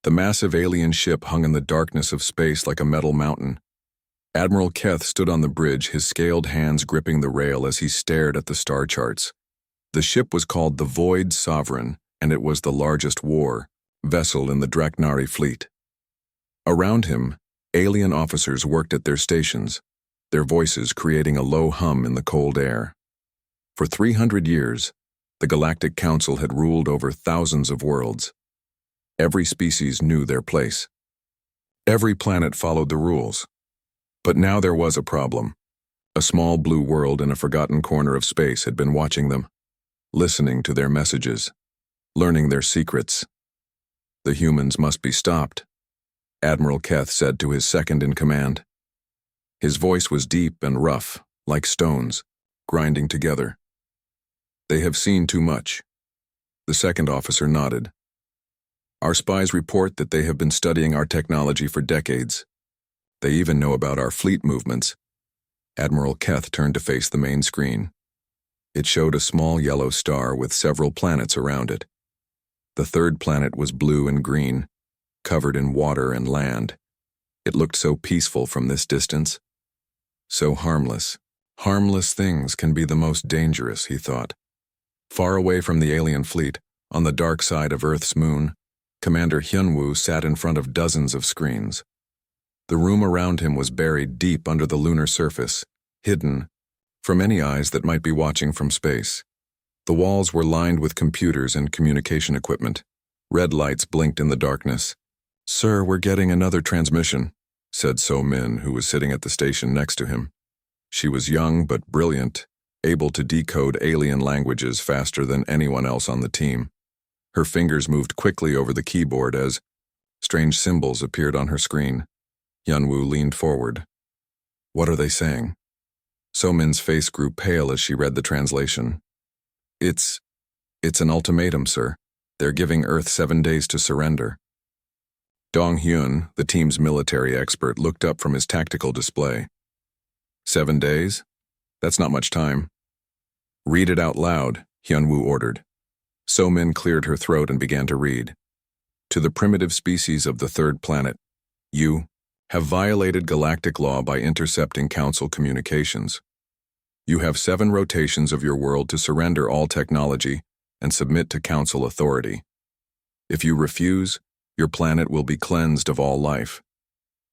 The massive alien ship hung in the darkness of space like a metal mountain. Admiral Keth stood on the bridge, his scaled hands gripping the rail as he stared at the star charts. The ship was called the Void Sovereign, and it was the largest war vessel in the Draknari fleet. Around him, alien officers worked at their stations, their voices creating a low hum in the cold air. For 300 years, the Galactic Council had ruled over thousands of worlds. Every species knew their place. Every planet followed the rules. But now there was a problem. A small blue world in a forgotten corner of space had been watching them, listening to their messages, learning their secrets. The humans must be stopped, Admiral Keth said to his second-in-command. His voice was deep and rough, like stones, grinding together. They have seen too much. The second officer nodded. Our spies report that they have been studying our technology for decades. They even know about our fleet movements. Admiral Keth turned to face the main screen. It showed a small yellow star with several planets around it. The third planet was blue and green, covered in water and land. It looked so peaceful from this distance. So harmless. Harmless things can be the most dangerous, he thought. Far away from the alien fleet, on the dark side of Earth's moon, Commander Hyunwoo sat in front of dozens of screens. The room around him was buried deep under the lunar surface, hidden from any eyes that might be watching from space. The walls were lined with computers and communication equipment. Red lights blinked in the darkness. "Sir, we're getting another transmission," said So-Min, who was sitting at the station next to him. She was young but brilliant, able to decode alien languages faster than anyone else on the team. Her fingers moved quickly over the keyboard as strange symbols appeared on her screen. Hyunwoo leaned forward. "What are they saying?" So-Min's face grew pale as she read the translation. It's an ultimatum, sir. They're giving Earth 7 days to surrender." Dong-hyun, the team's military expert, looked up from his tactical display. 7 days? That's not much time. "Read it out loud," Hyunwoo ordered. So-Min cleared her throat and began to read. "To the primitive species of the third planet, you have violated galactic law by intercepting Council communications. You have 7 rotations of your world to surrender all technology and submit to Council authority. If you refuse, your planet will be cleansed of all life.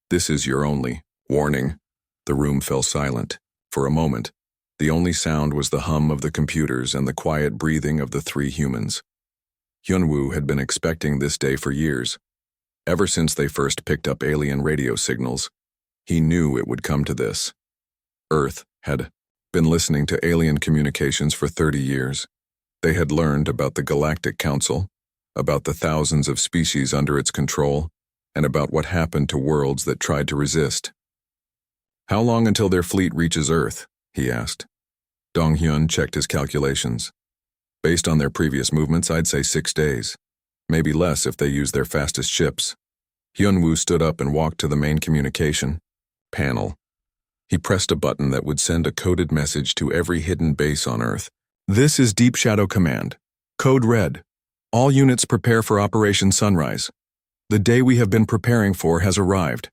This is your only warning." The room fell silent. For a moment, the only sound was the hum of the computers and the quiet breathing of the 3 humans. Hyunwoo had been expecting this day for years. Ever since they first picked up alien radio signals, he knew it would come to this. Earth had been listening to alien communications for 30 years. They had learned about the Galactic Council, about the thousands of species under its control, and about what happened to worlds that tried to resist. "How long until their fleet reaches Earth?" he asked. Dong-hyun checked his calculations. "Based on their previous movements, I'd say 6 days. Maybe less if they use their fastest ships." Hyunwoo stood up and walked to the main communication panel. He pressed a button that would send a coded message to every hidden base on Earth. "This is Deep Shadow Command. Code Red. All units prepare for Operation Sunrise. The day we have been preparing for has arrived."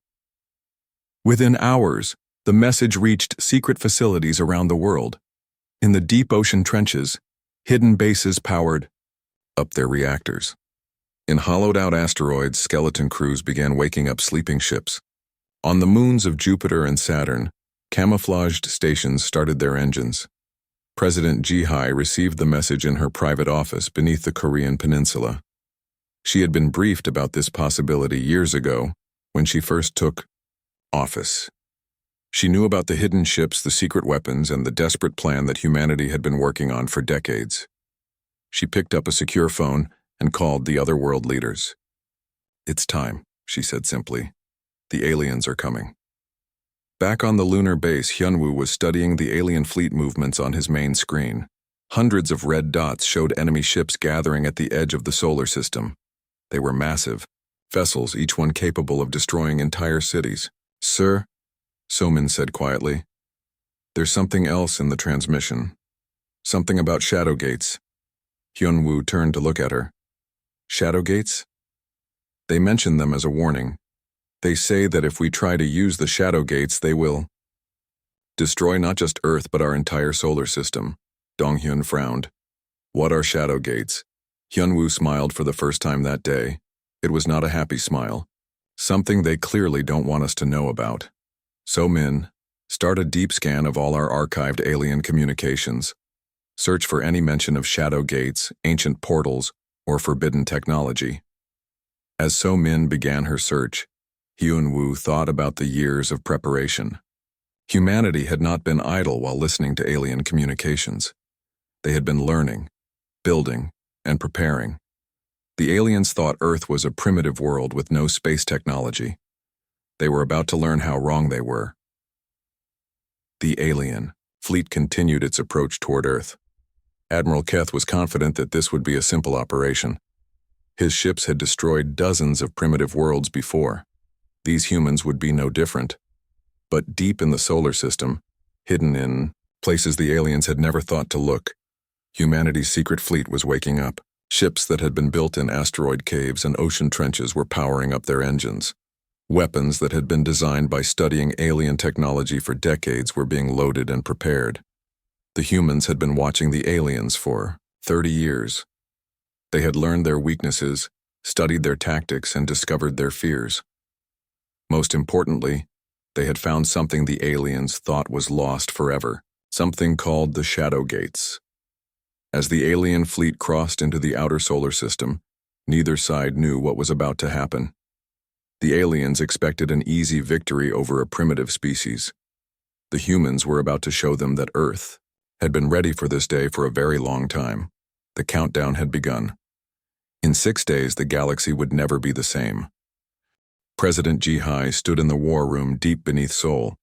Within hours, the message reached secret facilities around the world. In the deep ocean trenches, hidden bases powered up their reactors. In hollowed-out asteroids, skeleton crews began waking up sleeping ships. On the moons of Jupiter and Saturn, camouflaged stations started their engines. President Ji-hai received the message in her private office beneath the Korean peninsula. She had been briefed about this possibility years ago when she first took office. She knew about the hidden ships, the secret weapons, and the desperate plan that humanity had been working on for decades. She picked up a secure phone and called the other world leaders. "It's time," she said simply. "The aliens are coming." Back on the lunar base, Hyunwoo was studying the alien fleet movements on his main screen. Hundreds of red dots showed enemy ships gathering at the edge of the solar system. They were massive vessels, each one capable of destroying entire cities. "Sir," So-Min said quietly, "there's something else in the transmission. Something about shadow gates." Hyunwoo turned to look at her. "Shadow gates?" They mention them as a warning. They say that if we try to use the shadow gates, they will destroy not just Earth but our entire solar system. Donghyun frowned. What are shadow gates? Hyunwoo smiled for the first time that day. It was not a happy smile. Something they clearly don't want us to know about. So Min, start a deep scan of all our archived alien communications. Search for any mention of shadow gates, ancient portals, or forbidden technology. As So Min began her search, Hyunwoo thought about the years of preparation. Humanity had not been idle while listening to alien communications. They had been learning, building, and preparing. The aliens thought Earth was a primitive world with no space technology. They were about to learn how wrong they were. The alien fleet continued its approach toward Earth. Admiral Keth was confident that this would be a simple operation. His ships had destroyed dozens of primitive worlds before. These humans would be no different. But deep in the solar system, hidden in places the aliens had never thought to look, humanity's secret fleet was waking up. Ships that had been built in asteroid caves and ocean trenches were powering up their engines. Weapons that had been designed by studying alien technology for decades were being loaded and prepared. The humans had been watching the aliens for 30 years. They had learned their weaknesses, studied their tactics, and discovered their fears. Most importantly, they had found something the aliens thought was lost forever, something called the Shadow Gates. As the alien fleet crossed into the outer solar system, neither side knew what was about to happen. The aliens expected an easy victory over a primitive species. The humans were about to show them that Earth had been ready for this day for a very long time. The countdown had begun. In 6 days, the galaxy would never be the same. President Ji-hai stood in the war room deep beneath Seoul,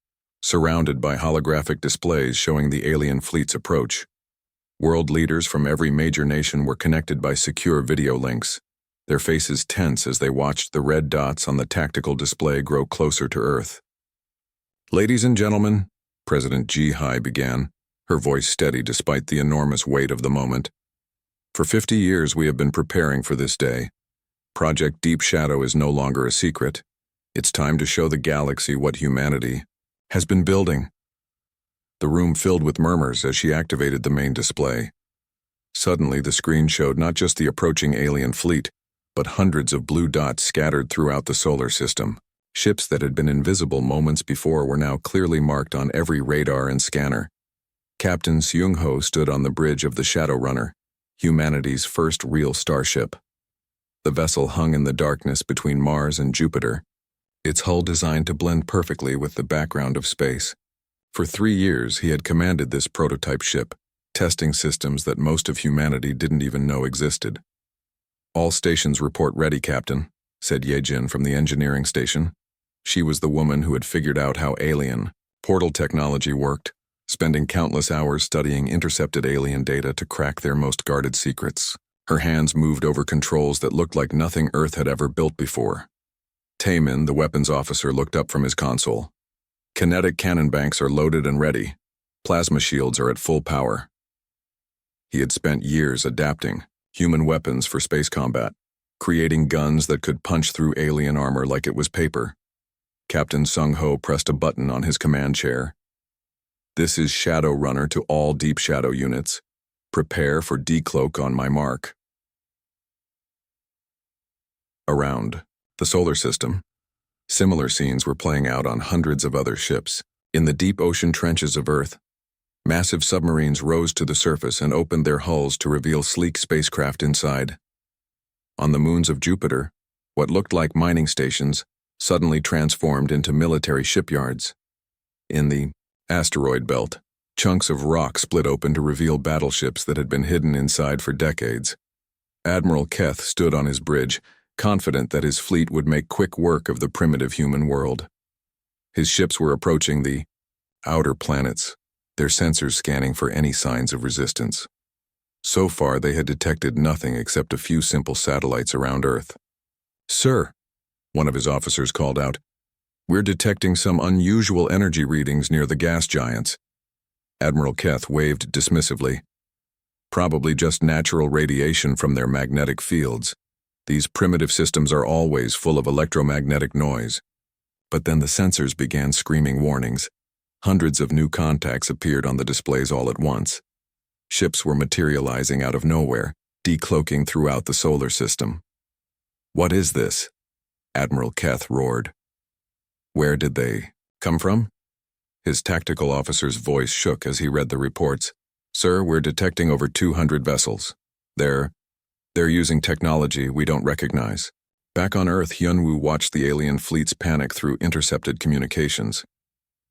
surrounded by holographic displays showing the alien fleet's approach. World leaders from every major nation were connected by secure video links, their faces tense as they watched the red dots on the tactical display grow closer to Earth. Ladies and gentlemen, President Ji-hai began, her voice steady despite the enormous weight of the moment. For 50 years we have been preparing for this day. Project Deep Shadow is no longer a secret. It's time to show the galaxy what humanity has been building. The room filled with murmurs as she activated the main display. Suddenly, the screen showed not just the approaching alien fleet, but hundreds of blue dots scattered throughout the solar system. Ships that had been invisible moments before were now clearly marked on every radar and scanner. Captain Seung-ho stood on the bridge of the Shadow Runner, humanity's first real starship. The vessel hung in the darkness between Mars and Jupiter, its hull designed to blend perfectly with the background of space. For 3 years, he had commanded this prototype ship, testing systems that most of humanity didn't even know existed. All stations report ready, Captain, said Yejin from the engineering station. She was the woman who had figured out how alien portal technology worked, spending countless hours studying intercepted alien data to crack their most guarded secrets. Her hands moved over controls that looked like nothing Earth had ever built before. Taemin, the weapons officer, looked up from his console. Kinetic cannon banks are loaded and ready. Plasma shields are at full power. He had spent years adapting human weapons for space combat, creating guns that could punch through alien armor like it was paper. Captain Sung-ho pressed a button on his command chair. This is Shadow Runner to all Deep Shadow units. Prepare for decloak on my mark. Around the solar system, similar scenes were playing out on hundreds of other ships. In the deep ocean trenches of Earth, massive submarines rose to the surface and opened their hulls to reveal sleek spacecraft inside. On the moons of Jupiter, what looked like mining stations suddenly transformed into military shipyards. In the asteroid belt, chunks of rock split open to reveal battleships that had been hidden inside for decades. Admiral Keth stood on his bridge, confident that his fleet would make quick work of the primitive human world. His ships were approaching the outer planets, their sensors scanning for any signs of resistance. So far, they had detected nothing except a few simple satellites around Earth. "Sir," one of his officers called out, "we're detecting some unusual energy readings near the gas giants." Admiral Keth waved dismissively. "Probably just natural radiation from their magnetic fields. These primitive systems are always full of electromagnetic noise. But then the sensors began screaming warnings. Hundreds of new contacts appeared on the displays all at once. Ships were materializing out of nowhere, decloaking throughout the solar system. "What is this?" Admiral Keth roared. "Where did they come from?" His tactical officer's voice shook as he read the reports. "Sir, we're detecting over 200 vessels. They're using technology we don't recognize." Back on Earth, Hyunwoo watched the alien fleets panic through intercepted communications.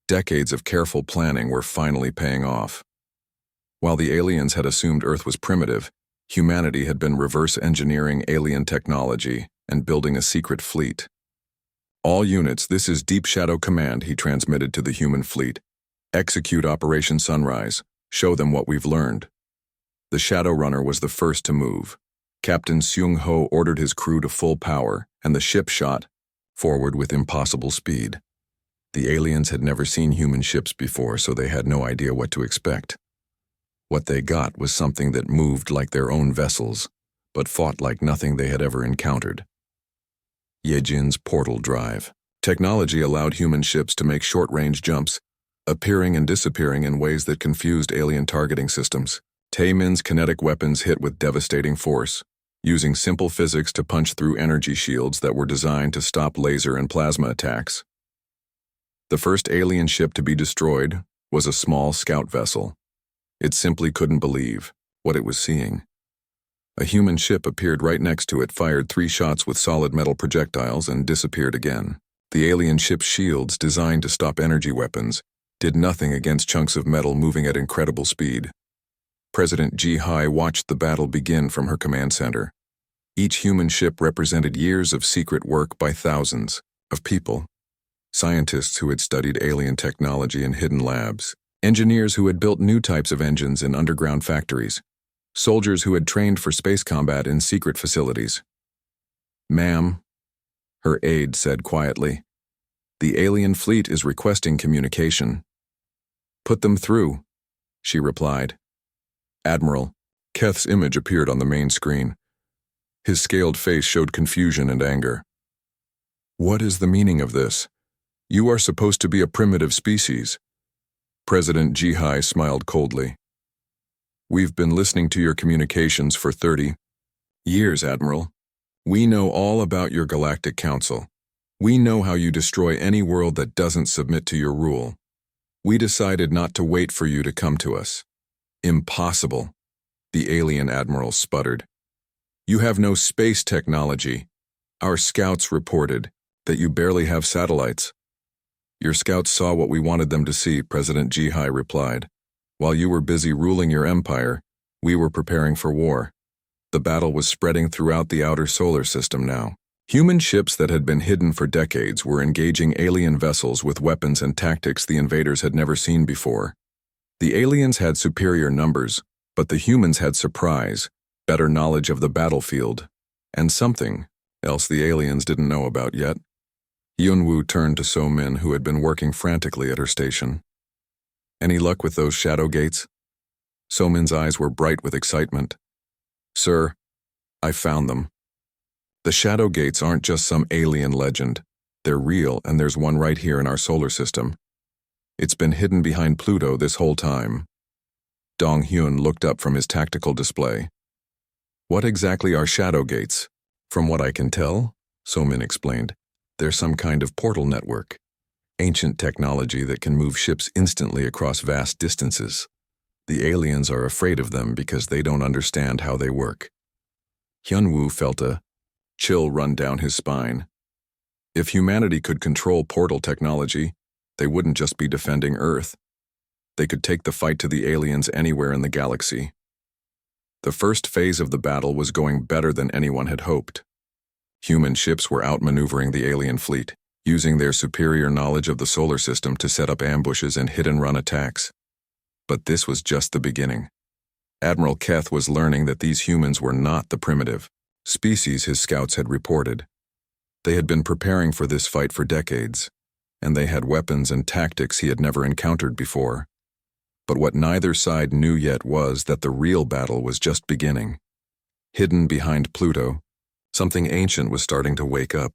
Decades of careful planning were finally paying off. While the aliens had assumed Earth was primitive, humanity had been reverse engineering alien technology and building a secret fleet. "All units, this is Deep Shadow Command," he transmitted to the human fleet. "Execute Operation Sunrise. Show them what we've learned." The Shadow Runner was the first to move. Captain Seung-ho ordered his crew to full power, and the ship shot forward with impossible speed. The aliens had never seen human ships before, so they had no idea what to expect. What they got was something that moved like their own vessels, but fought like nothing they had ever encountered. Yejin's portal drive. Technology allowed human ships to make short-range jumps, appearing and disappearing in ways that confused alien targeting systems. Taemin's kinetic weapons hit with devastating force, using simple physics to punch through energy shields that were designed to stop laser and plasma attacks. The first alien ship to be destroyed was a small scout vessel. It simply couldn't believe what it was seeing. A human ship appeared right next to it, fired 3 shots with solid metal projectiles, and disappeared again. The alien ship's shields, designed to stop energy weapons, did nothing against chunks of metal moving at incredible speed. President Ji-hai watched the battle begin from her command center. Each human ship represented years of secret work by thousands of people. Scientists who had studied alien technology in hidden labs, engineers who had built new types of engines in underground factories, soldiers who had trained for space combat in secret facilities. "Ma'am," her aide said quietly, "the alien fleet is requesting communication." "Put them through," she replied. Admiral Keth's image appeared on the main screen. His scaled face showed confusion and anger. "What is the meaning of this? You are supposed to be a primitive species." President Ji-hai smiled coldly. "We've been listening to your communications for 30 years, Admiral. We know all about your Galactic Council. We know how you destroy any world that doesn't submit to your rule. We decided not to wait for you to come to us." "Impossible," the alien admiral sputtered. "You have no space technology. Our scouts reported that you barely have satellites." "Your scouts saw what we wanted them to see," President Ji-hai replied. "While you were busy ruling your empire, we were preparing for war. The battle was spreading throughout the outer solar system now. Human ships that had been hidden for decades were engaging alien vessels with weapons and tactics the invaders had never seen before. The aliens had superior numbers, but the humans had surprise, better knowledge of the battlefield, and something else the aliens didn't know about yet. Hyunwoo turned to So-min, who had been working frantically at her station. "Any luck with those shadow gates?" So-min's eyes were bright with excitement. "Sir, I found them. The shadow gates aren't just some alien legend. They're real, and there's one right here in our solar system. It's been hidden behind Pluto this whole time." Dong-hyun looked up from his tactical display. "What exactly are shadow gates?" "From what I can tell," So-min explained, "they're some kind of portal network. Ancient technology that can move ships instantly across vast distances. The aliens are afraid of them because they don't understand how they work." Hyunwoo felt a chill run down his spine. If humanity could control portal technology, they wouldn't just be defending Earth. They could take the fight to the aliens anywhere in the galaxy. The first phase of the battle was going better than anyone had hoped. Human ships were outmaneuvering the alien fleet, using their superior knowledge of the solar system to set up ambushes and hit-and-run attacks. But this was just the beginning. Admiral Keth was learning that these humans were not the primitive species his scouts had reported. They had been preparing for this fight for decades, and they had weapons and tactics he had never encountered before. But what neither side knew yet was that the real battle was just beginning. Hidden behind Pluto, Something ancient was starting to wake up.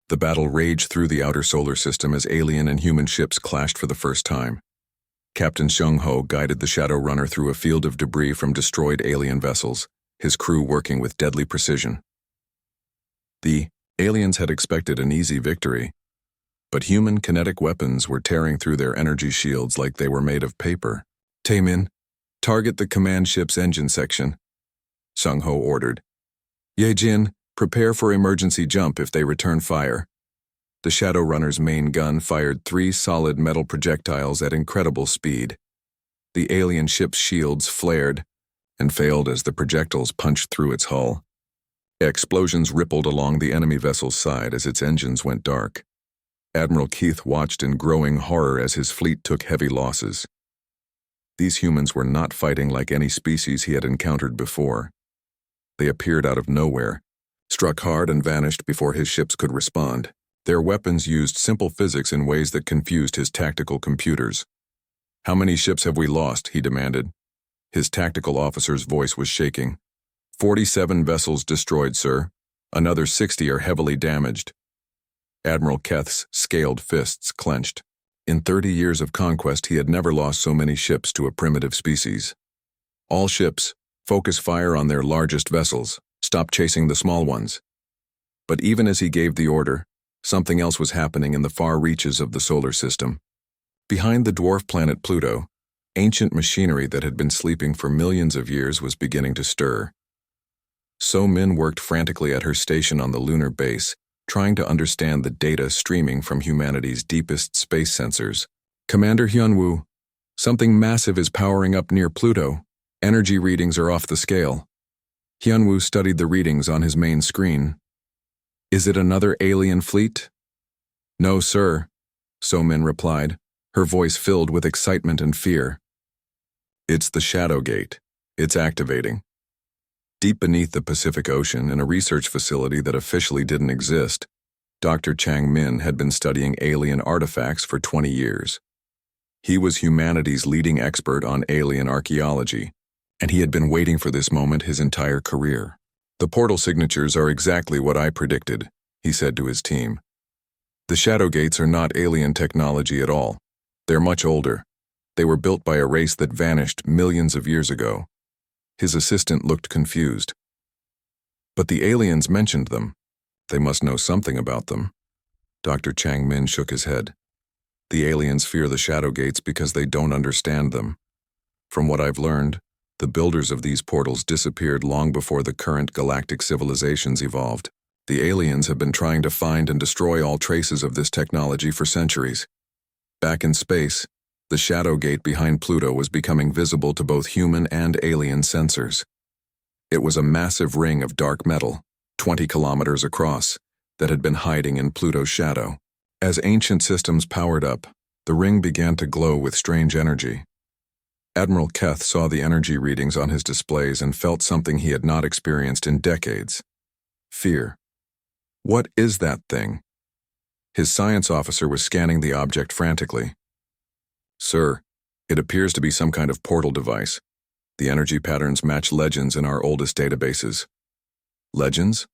The battle raged through the outer solar system as alien and human ships clashed for the first time. Captain Xiong-Ho guided the Shadow Runner through a field of debris from destroyed alien vessels, his crew working with deadly precision. The aliens had expected an easy victory, but human kinetic weapons were tearing through their energy shields like they were made of paper. Taemin, target the command ship's engine section, Xiong-Ho ordered. Ye-Jin, prepare for emergency jump if they return fire. The Shadow Runner's main gun fired 3 solid metal projectiles at incredible speed. The alien ship's shields flared and failed as the projectiles punched through its hull. Explosions rippled along the enemy vessel's side as its engines went dark. Admiral Keith watched in growing horror as his fleet took heavy losses. These humans were not fighting like any species he had encountered before. They appeared out of nowhere, struck hard and vanished before his ships could respond. Their weapons used simple physics in ways that confused his tactical computers. "How many ships have we lost?" he demanded. His tactical officer's voice was shaking. 47 vessels destroyed, sir. Another 60 are heavily damaged." Admiral Keth's scaled fists clenched. In 30 years of conquest, he had never lost so many ships to a primitive species. "All ships, focus fire on their largest vessels. Stop chasing the small ones." But even as he gave the order, something else was happening in the far reaches of the solar system. Behind the dwarf planet Pluto, ancient machinery that had been sleeping for millions of years was beginning to stir. So-Min worked frantically at her station on the lunar base, trying to understand the data streaming from humanity's deepest space sensors. "Commander Hyunwoo, something massive is powering up near Pluto. Energy readings are off the scale." Hyunwoo studied the readings on his main screen. "Is it another alien fleet?" "No, sir," So-Min replied, her voice filled with excitement and fear. "It's the Shadow Gate. It's activating." Deep beneath the Pacific Ocean, in a research facility that officially didn't exist, Dr. Chang Min had been studying alien artifacts for 20 years. He was humanity's leading expert on alien archaeology, and he had been waiting for this moment his entire career. "The portal signatures are exactly what I predicted," he said to his team. "The Shadow Gates are not alien technology at all. They're much older. They were built by a race that vanished millions of years ago." His assistant looked confused. "But the aliens mentioned them. They must know something about them." Dr. Chang Min shook his head. "The aliens fear the Shadow Gates because they don't understand them. From what I've learned, the builders of these portals disappeared long before the current galactic civilizations evolved. The aliens have been trying to find and destroy all traces of this technology for centuries. Back in space, the Shadow Gate behind Pluto was becoming visible to both human and alien sensors. It was a massive ring of dark metal, 20 kilometers across, that had been hiding in Pluto's shadow. As ancient systems powered up, the ring began to glow with strange energy. Admiral Keth saw the energy readings on his displays and felt something he had not experienced in decades: fear. "What is that thing?" His science officer was scanning the object frantically. "Sir, it appears to be some kind of portal device. The energy patterns match legends in our oldest databases." "Legends?"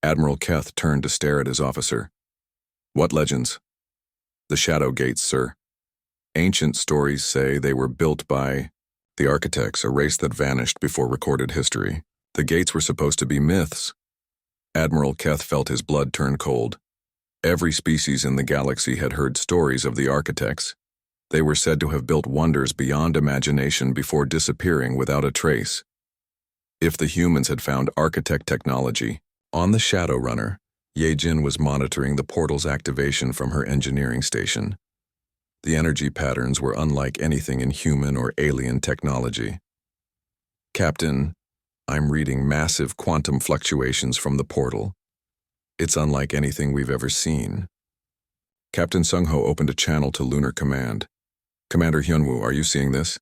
Admiral Keth turned to stare at his officer. "What legends?" "The Shadow Gates, sir. Ancient stories say they were built by the architects, a race that vanished before recorded history. The gates were supposed to be myths." Admiral Keth felt his blood turn cold. Every species in the galaxy had heard stories of the architects. They were said to have built wonders beyond imagination before disappearing without a trace. If the humans had found architect technology, on the Shadow Runner, Ye-Jin was monitoring the portal's activation from her engineering station. The energy patterns were unlike anything in human or alien technology. "Captain, I'm reading massive quantum fluctuations from the portal. It's unlike anything we've ever seen." Captain Sung-Ho opened a channel to Lunar Command. "Commander Hyunwoo, are you seeing this?"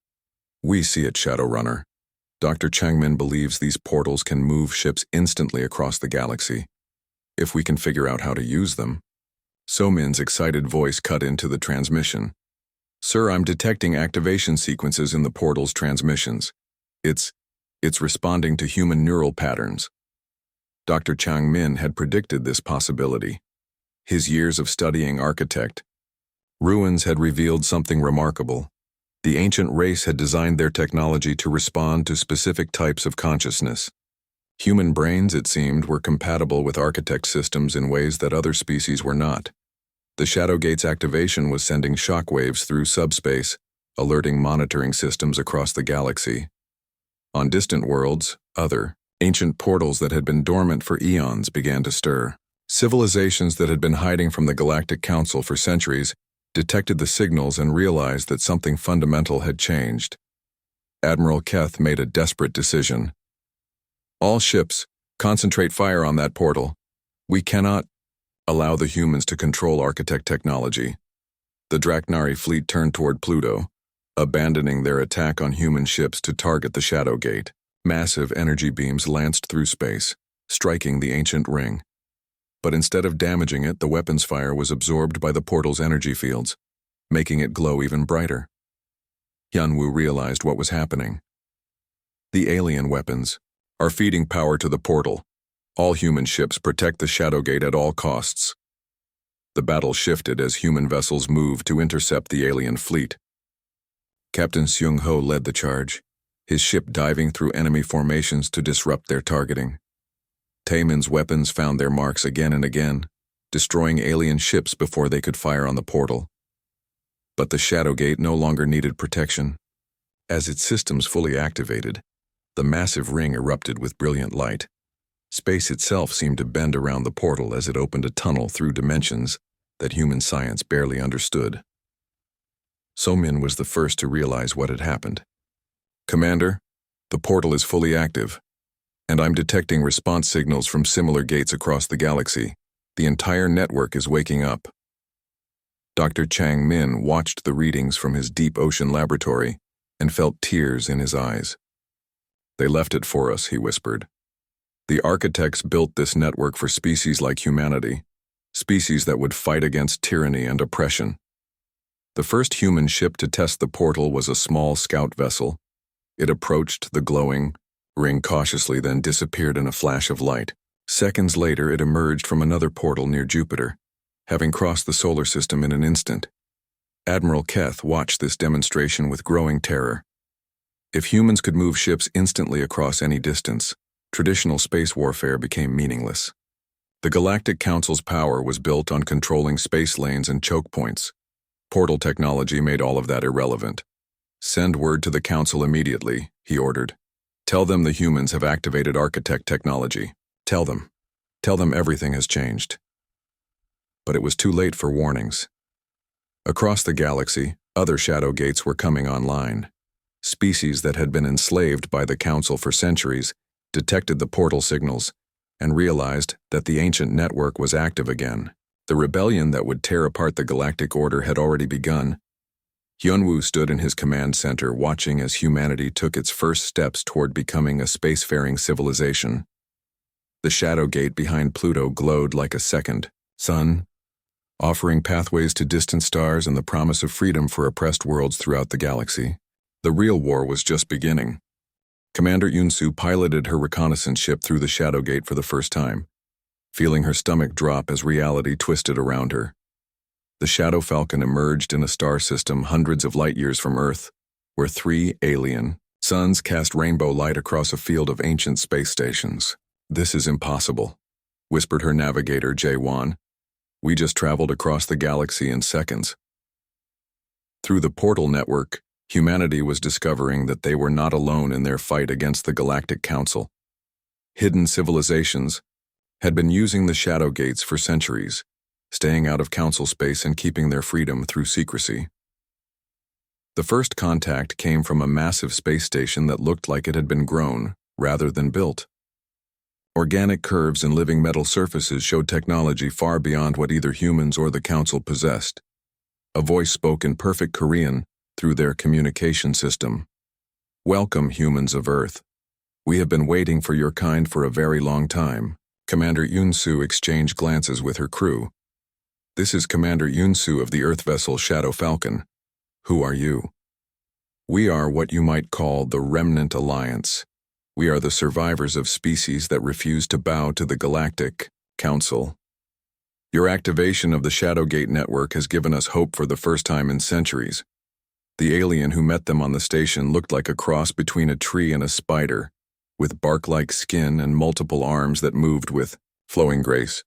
"We see it, Shadow Runner. Dr. Changmin believes these portals can move ships instantly across the galaxy. If we can figure out how to use them." So-Min's excited voice cut into the transmission. "Sir, I'm detecting activation sequences in the portal's transmissions. It's responding to human neural patterns." Dr. Chang Min had predicted this possibility. His years of studying architect ruins had revealed something remarkable. The ancient race had designed their technology to respond to specific types of consciousness. Human brains, it seemed, were compatible with architect systems in ways that other species were not. The Shadowgate's activation was sending shockwaves through subspace, alerting monitoring systems across the galaxy. On distant worlds, other, ancient portals that had been dormant for eons began to stir. Civilizations that had been hiding from the Galactic Council for centuries detected the signals and realized that something fundamental had changed. Admiral Keth made a desperate decision. All ships, concentrate fire on that portal. We cannot allow the humans to control architect technology. The Draknari fleet turned toward Pluto, abandoning their attack on human ships to target the Shadowgate. Massive energy beams lanced through space, striking the ancient ring. But instead of damaging it, the weapon's fire was absorbed by the portal's energy fields, making it glow even brighter. Hyunwoo realized what was happening. The alien weapons are feeding power to the portal. All human ships protect the Shadowgate at all costs. The battle shifted as human vessels moved to intercept the alien fleet. Captain Seung-ho led the charge, his ship diving through enemy formations to disrupt their targeting. Taemin's weapons found their marks again and again, destroying alien ships before they could fire on the portal. But the Shadowgate no longer needed protection. As its systems fully activated, the massive ring erupted with brilliant light. Space itself seemed to bend around the portal as it opened a tunnel through dimensions that human science barely understood. So-min was the first to realize what had happened. "Commander, the portal is fully active, and I'm detecting response signals from similar gates across the galaxy. The entire network is waking up." Dr. Chang Min watched the readings from his deep ocean laboratory and felt tears in his eyes. "They left it for us," he whispered. "The architects built this network for species like humanity, species that would fight against tyranny and oppression." The first human ship to test the portal was a small scout vessel. It approached the glowing ring cautiously, then disappeared in a flash of light. Seconds later, it emerged from another portal near Jupiter, having crossed the solar system in an instant. Admiral Keth watched this demonstration with growing terror. If humans could move ships instantly across any distance, traditional space warfare became meaningless. The Galactic Council's power was built on controlling space lanes and choke points. Portal technology made all of that irrelevant. "Send word to the Council immediately," he ordered. "Tell them the humans have activated architect technology. Tell them everything has changed." But it was too late for warnings. Across the galaxy, other shadow gates were coming online. Species that had been enslaved by the Council for centuries detected the portal signals and realized that the ancient network was active again. The rebellion that would tear apart the Galactic Order had already begun. Hyunwoo stood in his command center watching as humanity took its first steps toward becoming a spacefaring civilization. The shadow gate behind Pluto glowed like a second sun, offering pathways to distant stars and the promise of freedom for oppressed worlds throughout the galaxy. The real war was just beginning. Commander Yoon-soo piloted her reconnaissance ship through the shadow gate for the first time, feeling her stomach drop as reality twisted around her. The Shadow Falcon emerged in a star system hundreds of light years from Earth, where 3 alien suns cast rainbow light across a field of ancient space stations. "This is impossible," whispered her navigator, Jae-won. "We just traveled across the galaxy in seconds." Through the portal network, humanity was discovering that they were not alone in their fight against the Galactic Council. Hidden civilizations had been using the shadow gates for centuries, staying out of council space and keeping their freedom through secrecy. The first contact came from a massive space station that looked like it had been grown rather than built. Organic curves and living metal surfaces showed technology far beyond what either humans or the council possessed. A voice spoke in perfect Korean through their communication system. "Welcome, humans of Earth. We have been waiting for your kind for a very long time." Commander Yoon-soo exchanged glances with her crew. "This is Commander Yoon-soo of the Earth vessel Shadow Falcon. Who are you?" "We are what you might call the Remnant Alliance. We are the survivors of species that refuse to bow to the Galactic Council. Your activation of the Shadowgate network has given us hope for the first time in centuries. The alien who met them on the station looked like a cross between a tree and a spider, with bark-like skin and multiple arms that moved with flowing grace.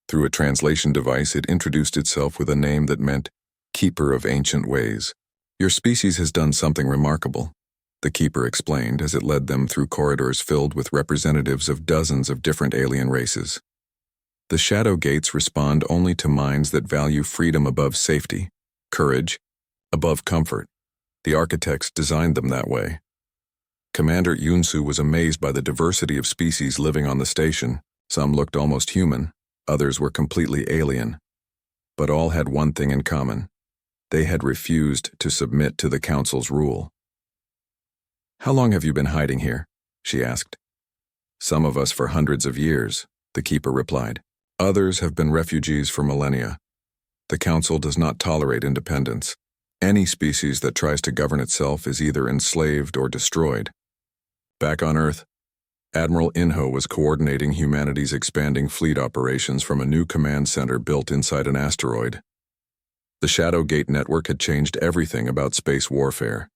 Through a translation device, it introduced itself with a name that meant Keeper of Ancient Ways. Your species has done something remarkable, the Keeper explained as it led them through corridors filled with representatives of dozens of different alien races. The Shadow Gates respond only to minds that value freedom above safety, courage above comfort. The architects designed them that way. Commander Yunsu was amazed by the diversity of species living on the station. Some looked almost human, others were completely alien. But all had one thing in common. They had refused to submit to the Council's rule. "How long have you been hiding here?" she asked. "Some of us for hundreds of years," the Keeper replied. "Others have been refugees for millennia. The Council does not tolerate independence. Any species that tries to govern itself is either enslaved or destroyed." Back on Earth, Admiral Inho was coordinating humanity's expanding fleet operations from a new command center built inside an asteroid. The Shadowgate network had changed everything about space warfare.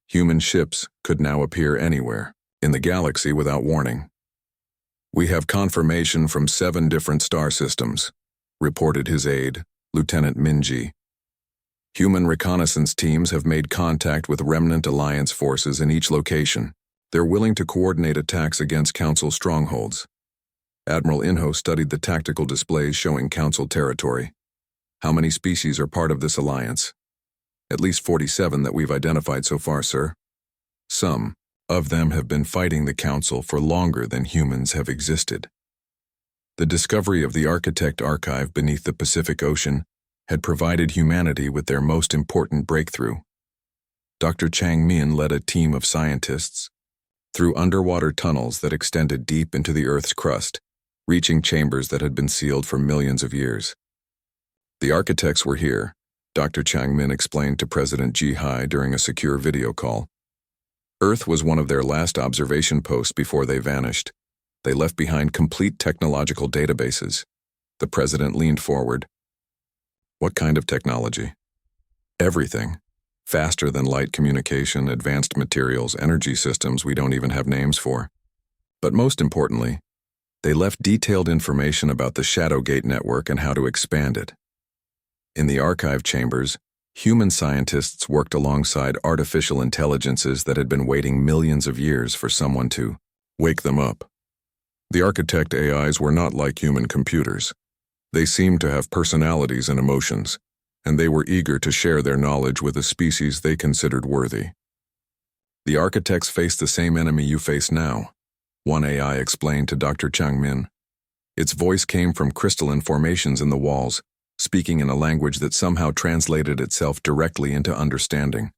Human ships could now appear anywhere in the galaxy without warning. "We have confirmation from 7 different star systems," reported his aide, Lieutenant Minji. "Human reconnaissance teams have made contact with remnant alliance forces in each location. They're willing to coordinate attacks against Council strongholds." Admiral Inho studied the tactical displays showing Council territory. "How many species are part of this alliance?" "At least 47 that we've identified so far, sir. Some of them have been fighting the Council for longer than humans have existed." The discovery of the Architect Archive beneath the Pacific Ocean had provided humanity with their most important breakthrough. Dr. Chang Min led a team of scientists through underwater tunnels that extended deep into the Earth's crust, reaching chambers that had been sealed for millions of years. "The architects were here," Dr. Chang Min explained to President Ji Hai during a secure video call. "Earth was one of their last observation posts before they vanished. They left behind complete technological databases." The president leaned forward. "What kind of technology?" "Everything. Faster than light communication, advanced materials, energy systems we don't even have names for. But most importantly, they left detailed information about the Shadowgate network and how to expand it." In the archive chambers, human scientists worked alongside artificial intelligences that had been waiting millions of years for someone to wake them up. The architect AIs were not like human computers. They seemed to have personalities and emotions, and they were eager to share their knowledge with a species they considered worthy. "The architects face the same enemy you face now," one AI explained to Dr. Chang Min. Its voice came from crystalline formations in the walls, speaking in a language that somehow translated itself directly into understanding.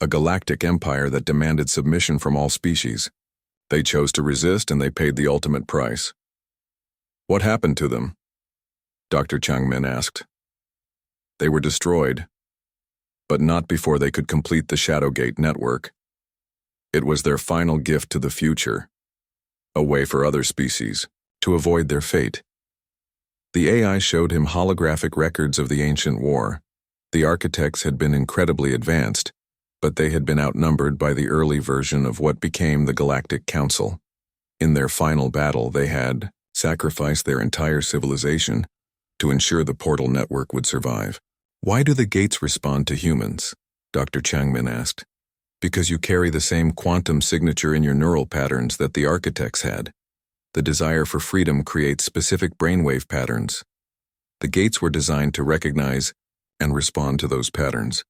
A galactic empire that demanded submission from all species. They chose to resist and they paid the ultimate price. "What happened to them?" Dr. Chang Min asked. "They were destroyed, but not before they could complete the Shadowgate network. It was their final gift to the future, a way for other species to avoid their fate." The AI showed him holographic records of the ancient war. The architects had been incredibly advanced, but they had been outnumbered by the early version of what became the Galactic Council. In their final battle, they had sacrificed their entire civilization to ensure the portal network would survive. "Why do the gates respond to humans?" Dr. Changmin asked. "Because you carry the same quantum signature in your neural patterns that the architects had. The desire for freedom creates specific brainwave patterns. The gates were designed to recognize and respond to those patterns."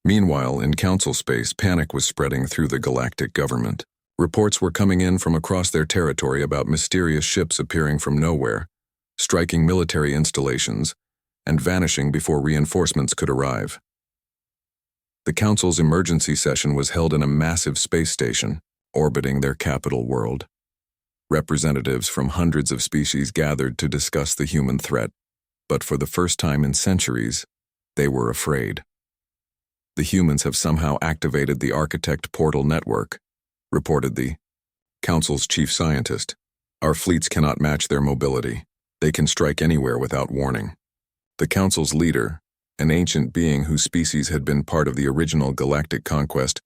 Meanwhile, in council space, panic was spreading through the galactic government. Reports were coming in from across their territory about mysterious ships appearing from nowhere, striking military installations, and vanishing before reinforcements could arrive. The council's emergency session was held in a massive space station, orbiting their capital world. Representatives from hundreds of species gathered to discuss the human threat, but for the first time in centuries, they were afraid. "The humans have somehow activated the Architect Portal Network," reported the Council's chief scientist. Our fleets cannot match their mobility. They can strike anywhere without warning. The Council's leader, an ancient being whose species had been part of the original galactic conquest,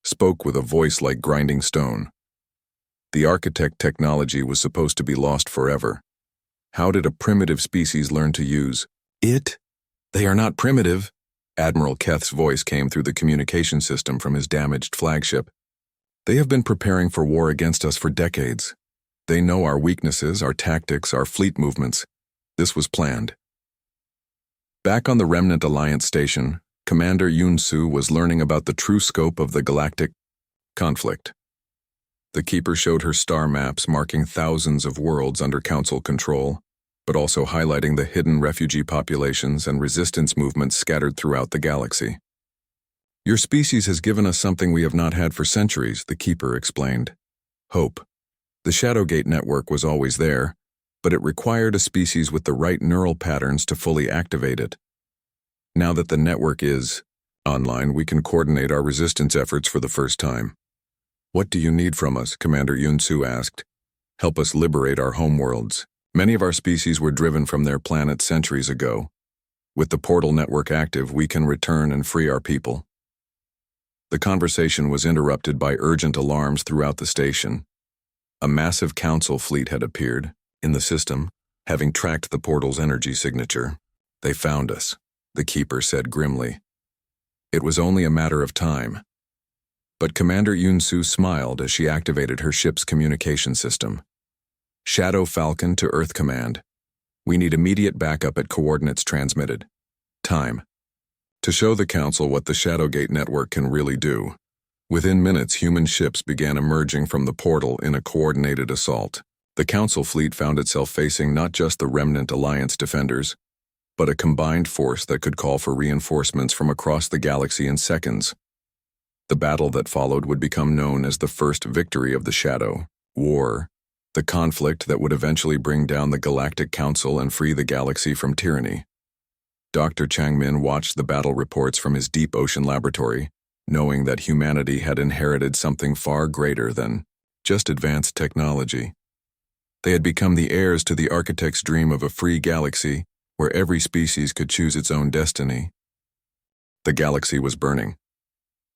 spoke with a voice like grinding stone. The architect technology was supposed to be lost forever. How did a primitive species learn to use it? They are not primitive. Admiral Keth's voice came through the communication system from his damaged flagship. They have been preparing for war against us for decades. They know our weaknesses, our tactics, our fleet movements. This was planned. Back on the Remnant Alliance station, Commander Yun-Su was learning about the true scope of the galactic conflict. The Keeper showed her star maps marking thousands of worlds under Council control, but also highlighting the hidden refugee populations and resistance movements scattered throughout the galaxy. Your species has given us something we have not had for centuries, the Keeper explained. Hope. The Shadowgate network was always there, but it required a species with the right neural patterns to fully activate it. Now that the network is online, we can coordinate our resistance efforts for the first time. What do you need from us? Commander Yun-Su asked. Help us liberate our homeworlds. Many of our species were driven from their planet centuries ago. With the portal network active, we can return and free our people. The conversation was interrupted by urgent alarms throughout the station. A massive Council fleet had appeared in the system, having tracked the portal's energy signature. They found us, the Keeper said grimly. It was only a matter of time. But Commander Yun-Su smiled as she activated her ship's communication system. Shadow Falcon to Earth Command. We need immediate backup at coordinates transmitted. Time. To show the Council what the Shadowgate network can really do. Within minutes, human ships began emerging from the portal in a coordinated assault. The Council fleet found itself facing not just the Remnant Alliance defenders, but a combined force that could call for reinforcements from across the galaxy in seconds. The battle that followed would become known as the first victory of the Shadow War, the conflict that would eventually bring down the Galactic Council and free the galaxy from tyranny. Dr. Changmin watched the battle reports from his deep ocean laboratory, knowing that humanity had inherited something far greater than just advanced technology. They had become the heirs to the architect's dream of a free galaxy where every species could choose its own destiny. The galaxy was burning.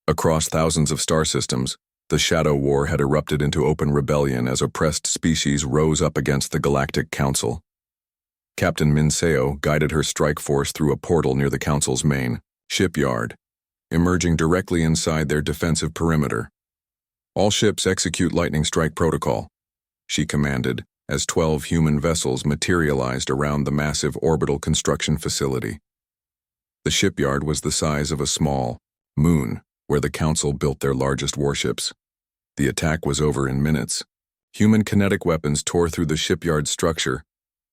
Across thousands of star systems, the Shadow War had erupted into open rebellion as oppressed species rose up against the Galactic Council. Captain Minseo guided her strike force through a portal near the Council's main shipyard, emerging directly inside their defensive perimeter. All ships execute lightning strike protocol, she commanded, as 12 human vessels materialized around the massive orbital construction facility. The shipyard was the size of a small moon, where the Council built their largest warships. The attack was over in minutes. Human kinetic weapons tore through the shipyard structure,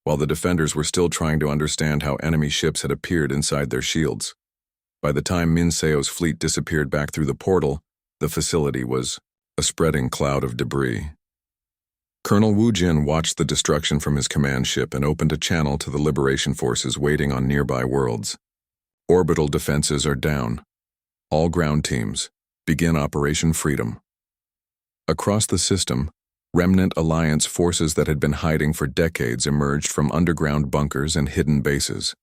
while the defenders were still trying to understand how enemy ships had appeared inside their shields. By the time Minseo's fleet disappeared back through the portal, the facility was a spreading cloud of debris. Colonel Wu Jin watched the destruction from his command ship and opened a channel to the liberation forces waiting on nearby worlds. Orbital defenses are down. All ground teams, begin Operation Freedom. Across the system, Remnant Alliance forces that had been hiding for decades emerged from underground bunkers and hidden bases.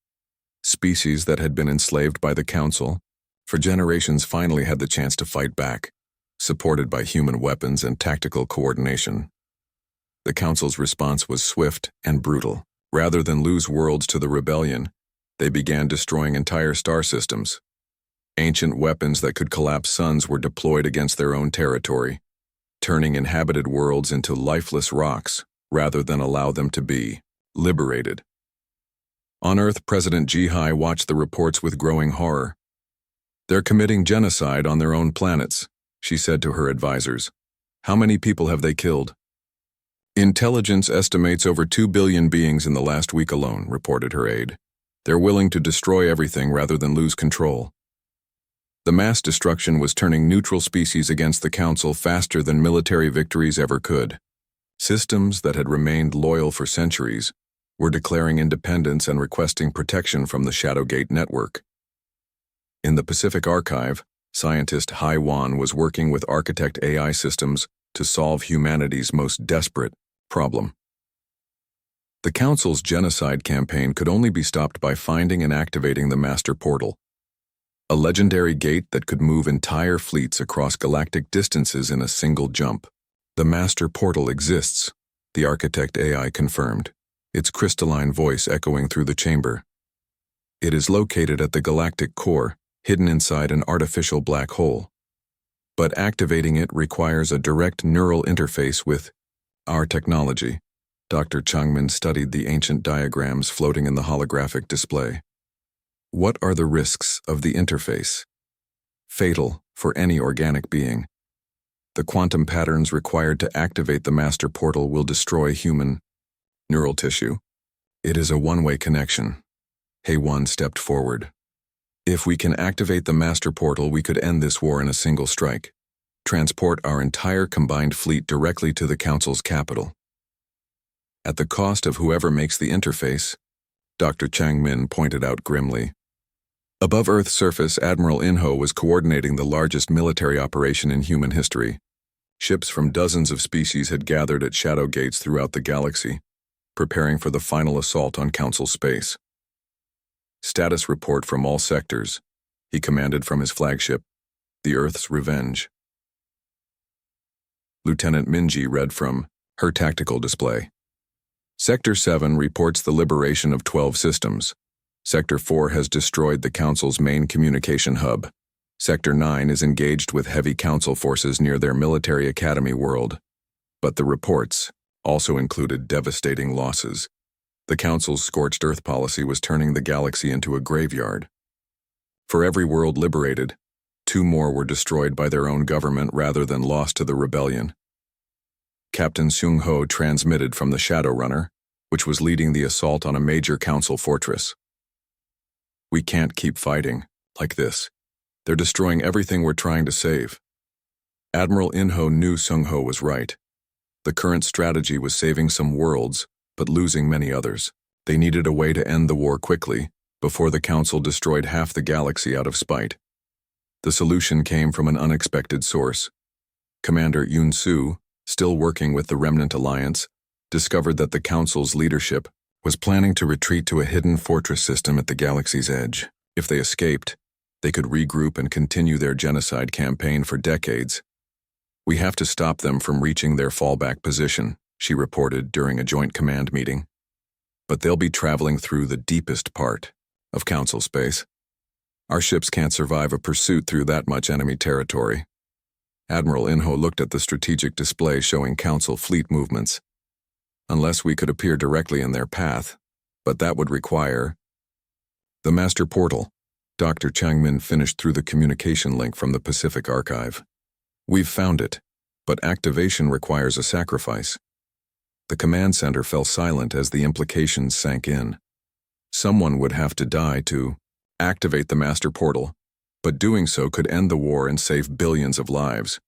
Species that had been enslaved by the Council for generations finally had the chance to fight back, supported by human weapons and tactical coordination. The Council's response was swift and brutal. Rather than lose worlds to the rebellion, they began destroying entire star systems. Ancient weapons that could collapse suns were deployed against their own territory, turning inhabited worlds into lifeless rocks rather than allow them to be liberated. On Earth, President Jihai watched the reports with growing horror. They're committing genocide on their own planets, she said to her advisors. How many people have they killed? Intelligence estimates over 2 billion beings in the last week alone, reported her aide. They're willing to destroy everything rather than lose control. The mass destruction was turning neutral species against the Council faster than military victories ever could. Systems that had remained loyal for centuries were declaring independence and requesting protection from the Shadowgate network. In the Pacific Archive, scientist Hai Wan was working with architect AI systems to solve humanity's most desperate problem. The Council's genocide campaign could only be stopped by finding and activating the Master Portal, a legendary gate that could move entire fleets across galactic distances in a single jump. The Master Portal exists, the Architect AI confirmed, its crystalline voice echoing through the chamber. It is located at the galactic core, hidden inside an artificial black hole. But activating it requires a direct neural interface with our technology. Dr. Changmin studied the ancient diagrams floating in the holographic display. What are the risks of the interface? Fatal for any organic being. The quantum patterns required to activate the Master Portal will destroy human neural tissue. It is a one-way connection. HFY stepped forward. If we can activate the Master Portal, we could end this war in a single strike. Transport our entire combined fleet directly to the Council's capital. At the cost of whoever makes the interface, Dr. Changmin pointed out grimly. Above Earth's surface, Admiral Inho was coordinating the largest military operation in human history. Ships from dozens of species had gathered at shadow gates throughout the galaxy, preparing for the final assault on Council space. Status report from all sectors, he commanded from his flagship, the Earth's Revenge. Lieutenant Minji read from her tactical display. Sector 7 reports the liberation of 12 systems. Sector 4 has destroyed the Council's main communication hub. Sector 9 is engaged with heavy Council forces near their military academy world. But the reports also included devastating losses. The Council's scorched earth policy was turning the galaxy into a graveyard. For every world liberated, 2 more were destroyed by their own government rather than lost to the rebellion. Captain Seung Ho transmitted from the Shadowrunner, which was leading the assault on a major Council fortress. We can't keep fighting like this. They're destroying everything we're trying to save. Admiral Inho knew Seung Ho was right. The current strategy was saving some worlds, but losing many others. They needed a way to end the war quickly, before the Council destroyed half the galaxy out of spite. The solution came from an unexpected source. Commander Yun Su, still working with the Remnant Alliance, discovered that the Council's leadership was planning to retreat to a hidden fortress system at the galaxy's edge. If they escaped, they could regroup and continue their genocide campaign for decades. We have to stop them from reaching their fallback position, she reported during a joint command meeting. But they'll be traveling through the deepest part of Council space. Our ships can't survive a pursuit through that much enemy territory. Admiral Inho looked at the strategic display showing Council fleet movements. Unless we could appear directly in their path, but that would require the Master Portal. Dr. Changmin finished through the communication link from the Pacific Archive. We've found it, but activation requires a sacrifice. The command center fell silent as the implications sank in. Someone would have to die to activate the Master Portal, but doing so could end the war and save billions of lives.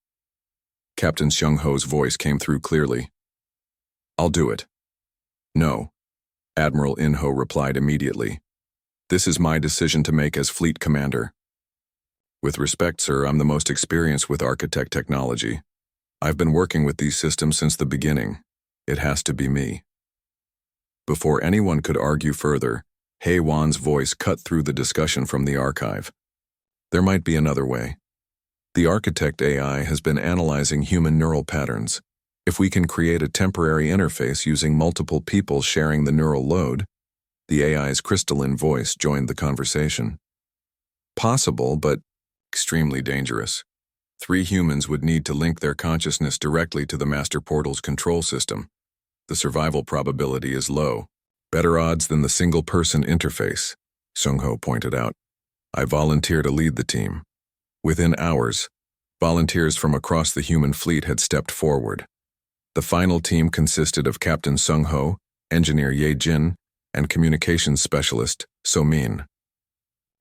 Captain Seung Ho's voice came through clearly. I'll do it. No, Admiral Inho replied immediately. This is my decision to make as fleet commander. With respect, sir, I'm the most experienced with Architect technology. I've been working with these systems since the beginning. It has to be me. Before anyone could argue further, HFY's voice cut through the discussion from the archive. There might be another way. The Architect AI has been analyzing human neural patterns. If we can create a temporary interface using multiple people sharing the neural load, the AI's crystalline voice joined the conversation. Possible, but extremely dangerous. 3 humans would need to link their consciousness directly to the Master Portal's control system. The survival probability is low. Better odds than the single-person interface, Seung Ho pointed out. I volunteer to lead the team. Within hours, volunteers from across the human fleet had stepped forward. The final team consisted of Captain Seung Ho, Engineer Ye Jin, and Communications Specialist So Min.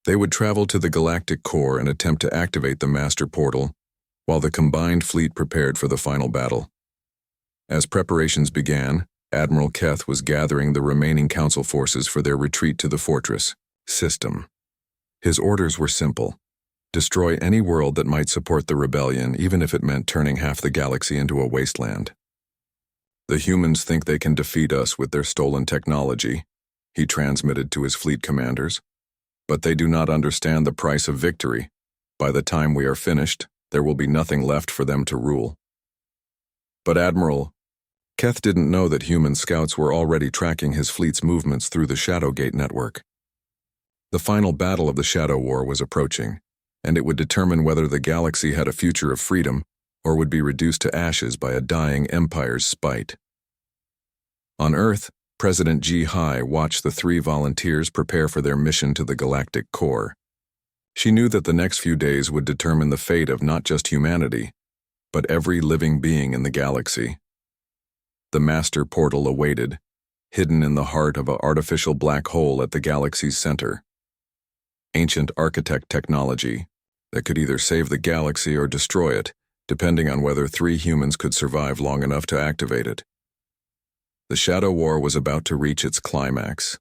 They would travel to the galactic core and attempt to activate the Master Portal, while the combined fleet prepared for the final battle. As preparations began, Admiral Keth was gathering the remaining Council forces for their retreat to the fortress system. His orders were simple. Destroy any world that might support the rebellion, even if it meant turning half the galaxy into a wasteland. The humans think they can defeat us with their stolen technology, he transmitted to his fleet commanders. But they do not understand the price of victory. By the time we are finished, there will be nothing left for them to rule. But Admiral, Keth didn't know that human scouts were already tracking his fleet's movements through the Shadowgate network. The final battle of the Shadow War was approaching, and it would determine whether the galaxy had a future of freedom or would be reduced to ashes by a dying empire's spite. On Earth, President G. High watched the 3 volunteers prepare for their mission to the galactic core. She knew that the next few days would determine the fate of not just humanity, but every living being in the galaxy. The master portal awaited, hidden in the heart of an artificial black hole at the galaxy's center. Ancient architect technology that could either save the galaxy or destroy it, depending on whether 3 humans could survive long enough to activate it. The Shadow War was about to reach its climax.